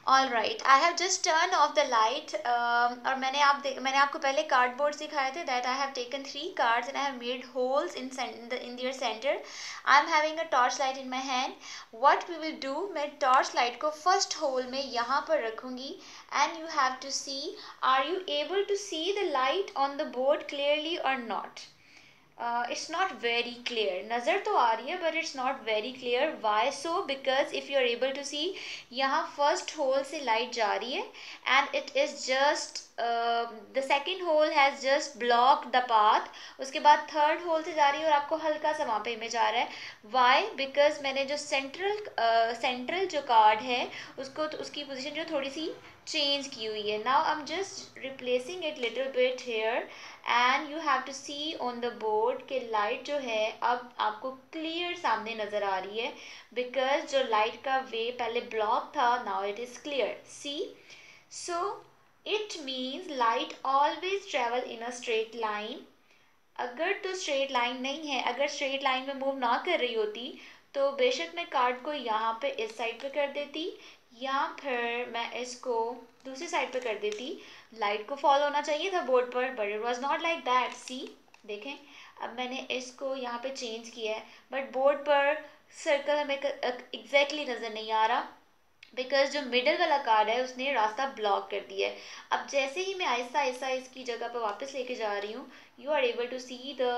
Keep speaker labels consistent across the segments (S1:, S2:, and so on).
S1: All right, I have just turn off the light. और मैंने आपको पहले कार्डबोर्ड दिखाए थे that I have taken 3 cards and I have made holes in their centre. I am having a torch light in my hand. What we will do, मैं torch light को first hole में यहाँ पर रखूँगी and you have to see are you able to see the light on the board clearly और not. it's not very clear, नज़र तो आ रही है but it's not very clear. Why so? Because if you are able to see, यहाँ first hole से light जा रही है and it is just the second hole has just blocked the path. उसके बाद third hole से जा रही है और आपको हल्का सा वहाँ पे इमेज आ रहा है. Why? Because मैंने जो central जो कार्ड है उसकी पोजीशन जो थोड़ी सी चेंज की हुई है. Now I'm just replacing it little bit here and you have to see on the board कि लाइट जो है अब आपको क्लियर सामने नज़र आ रही है बिकॉज जो लाइट का वे पहले ब्लॉक था now it is clear. See, so it means light always travel in a straight line. अगर तो स्ट्रेट लाइन नहीं है, अगर स्ट्रेट लाइन में मूव ना कर रही होती तो बेशक मैं कार्ड को यहाँ पे इस साइड पे कर देती या फिर मैं इसको दूसरी साइड पे कर देती. लाइट को फॉलो होना चाहिए था बोर्ड पर but it was not like that. See, देखें अब मैंने इसको यहाँ पे चेंज किया है बट बोर्ड पर सर्कल हमें एग्जैक्टली नज़र नहीं आ रहा बिकॉज जो मिडल वाला कार्ड है उसने रास्ता ब्लॉक कर दिया है. अब जैसे ही मैं आहिस्ता आहिस्ता इसकी जगह पर वापस लेके जा रही हूँ you are able to see the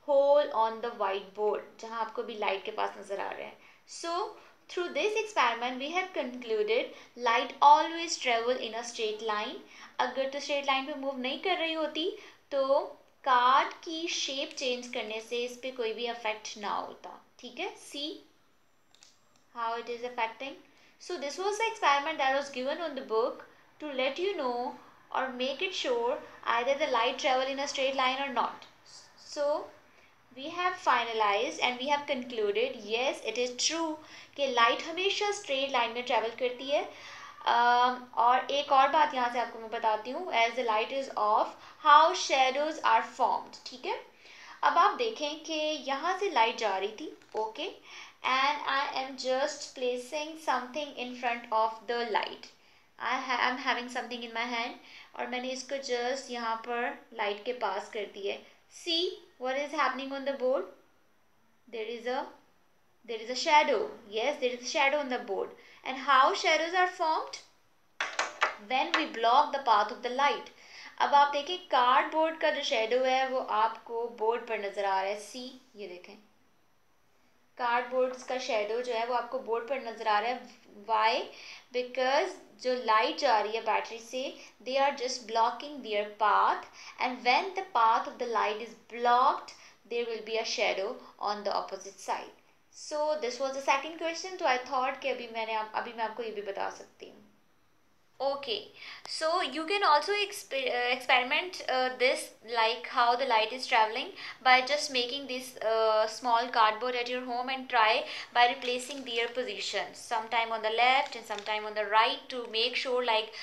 S1: hole on the white board जहाँ आपको भी लाइट के पास नज़र आ रहा है. सो through this experiment we have concluded light always travel in a straight line. अगर तो straight line पे move नहीं कर रही होती तो कार्ड की शेप चेंज करने से इस पे कोई भी अफेक्ट ना होता. ठीक है, see how it is affecting. So this was the experiment that was given on the book to let you know or make it sure either the light travel in a straight line or not. So we have finalized and we have concluded yes it is true कि light हमेशा straight line में travel करती है. और एक और बात यहाँ से आपको मैं बताती हूँ as the light is off how shadows are formed. ठीक है, अब आप देखें कि यहाँ से लाइट जा रही थी okay and I am just placing something in front of the light. I am having something in my hand और मैंने इसको जस्ट यहाँ पर लाइट के पास कर दी है. See what is happening on the board. There is a shadow. Yes, there is a shadow on the board. And how shadows are formed? When we block the path of the light. अब आप देखें cardboard का जो shadow है वो आपको board पर नजर आ रहा है. सी, ये देखें कार्डबोर्ड का शेडो जो है वो आपको बोर्ड पर नजर आ रहा है. वाई? बिकॉज जो लाइट जा रही है बैटरी से they are just blocking their path and when the path of the light is blocked there will be a shadow on the opposite side. So this was the second question. तो I thought कि अभी मैं आपको ये भी बता सकती हूँ. Okay, so you can also experiment this like how the light is traveling by just making this small cardboard at your home and try by replacing their positions sometime on the left and sometime on the right to make sure like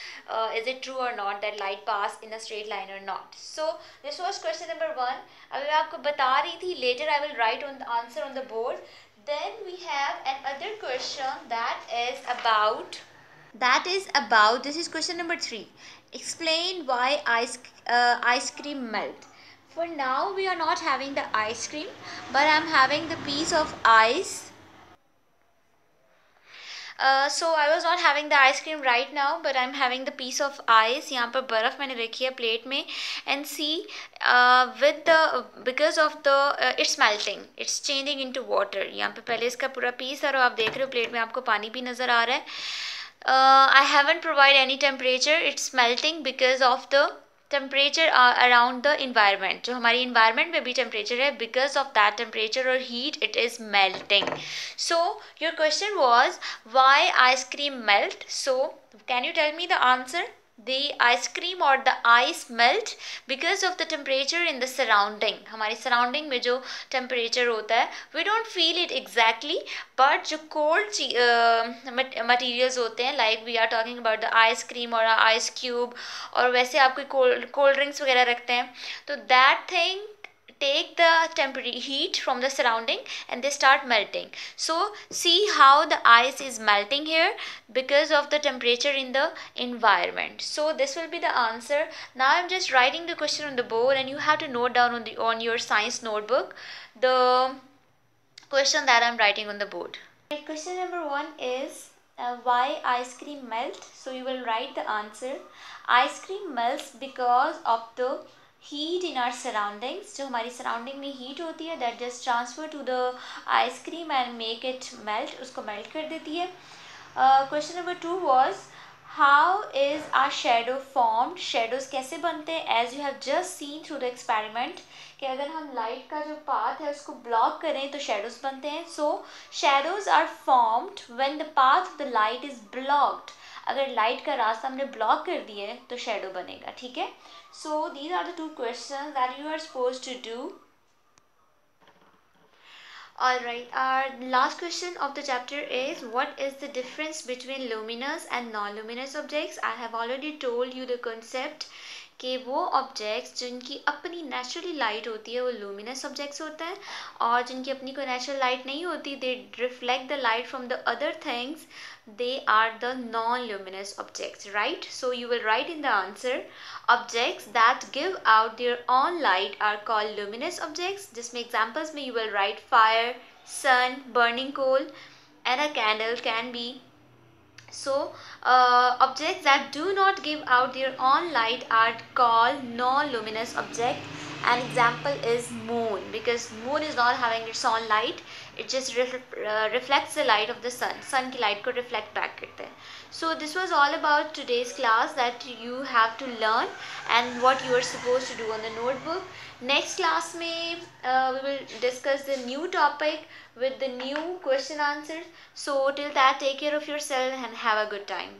S1: is it true or not that light pass in a straight line or not. So this was question number 1. अभी मैं आपको बता रही थी later I will write on the answer on the board. Then we have another question this is question number 3. Explain why ice cream melt. For now we are not having the ice cream but I am having the piece of ice. So I was not having the ice cream right now but I'm having the piece of ice. यहाँ पर बर्फ़ मैंने रखी है plate में and see with the because of the it's melting, it's changing into water. यहाँ पे पहले इसका पूरा पीस और आप देख रहे हो प्लेट में आपको पानी भी नज़र आ रहा है. I haven't provided any temperature, it's melting because of the temperature around the environment. जो हमारी environment में भी temperature है because of that temperature or heat it is melting. So your question was why ice cream melt. So can you tell me the answer? The ice cream or the ice melt because of the temperature in the surrounding. हमारी surrounding में जो temperature होता है we don't feel it exactly but जो cold materials होते हैं like we are talking about the ice cream or ice cube और वैसे आप कोई cold drinks वगैरह रखते हैं तो that thing take the temporary heat from the surrounding and they start melting. So see how the ice is melting here because of the temperature in the environment. So this will be the answer. Now I'm just writing the question on the board and you have to note down on your science notebook the question that I'm writing on the board. Question number 1 is why ice cream melts. So you will write the answer. Ice cream melts because of the heat in our surroundings. जो हमारी surrounding में heat होती है that just transfer to the ice cream and make it melt, उसको melt कर देती है. Question number 2 was how is our shadow formed. Shadows कैसे बनते हैं? As you have just seen through the experiment कि अगर हम लाइट का जो पाथ है उसको ब्लॉक करें तो शेडोज बनते हैं. So shadows are formed when the path of the light is blocked. अगर लाइट का रास्ता हमने ब्लॉक कर दिया है तो शेडो बनेगा. ठीक है. So these are the 2 questions that you are supposed to do. Alright, our last question of the chapter is what is the difference between luminous and non-luminous objects. I have already told you the concept कि वो objects जिनकी अपनी naturally light होती है वो luminous objects होते हैं और जिनकी अपनी कोई नेचुरल लाइट नहीं होती दे reflect the light from the other things they are the non-luminous objects, right? So you will write in the answer objects that give out their own light are called luminous objects. जिसमें examples में you will write fire, sun, burning coal and a candle can be. So objects that do not give out their own light are called non-luminous objects. An example is moon because moon is not having its own light, it just reflects the light of the sun की light को reflect back करते हैं. So this was all about today's class that you have to learn and what you are supposed to do on the notebook. Next class में we will discuss the new topic with the new question answers. So till that, take care of yourself and have a good time.